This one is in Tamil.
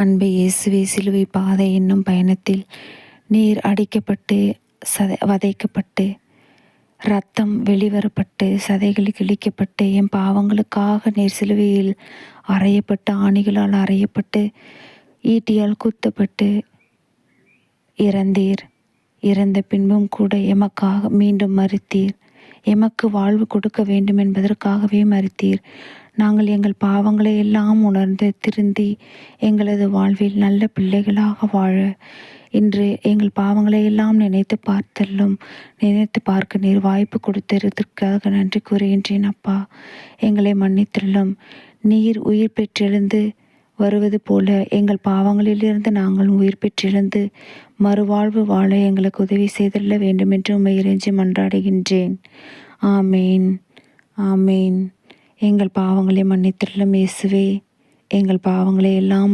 அன்பு இயேசுவே, சிலுவை பாதை என்னும் பயணத்தில் நீர் அடிக்கப்பட்டு வதைக்கப்பட்டு இரத்தம் வெளிவரப்பட்டு சதைகள் கிழிக்கப்பட்டு என் பாவங்களுக்காக நீர் சிலுவையில் அறையப்பட்டு ஆணிகளால் அறையப்பட்டு ஈட்டியால் குத்தப்பட்டு இறந்தீர். இறந்த பின்பும் கூட எமக்காக மீண்டும் மரித்தீர். எமக்கு வாழ்வு கொடுக்க வேண்டும் என்பதற்காகவே மரித்தீர். நாங்கள் எங்கள் பாவங்களை எல்லாம் உணர்ந்து திருந்தி எங்களது வாழ்வில் நல்ல பிள்ளைகளாக வாழ இன்று எங்கள் பாவங்களை எல்லாம் நினைத்து பார்க்க நீர் வாய்ப்பு கொடுத்ததற்காக நன்றி கூறுகின்றேன் அப்பா. எங்களை மன்னித்தள்ளும். நீர் உயிர் பெற்றெழுந்து வருவது போல எங்கள் பாவங்களிலிருந்து நாங்கள் உயிர் பெற்றெழுந்து மறுவாழ்வு வாழ எங்களுக்கு உதவி செய்தள்ள வேண்டும் என்று உம்மை இறைஞ்சி மன்றாடுகின்றேன். ஆமேன், ஆமேன். எங்கள் பாவங்களை மன்னித்தள்ளும் இயேசுவே. எங்கள் பாவங்களை எல்லாம்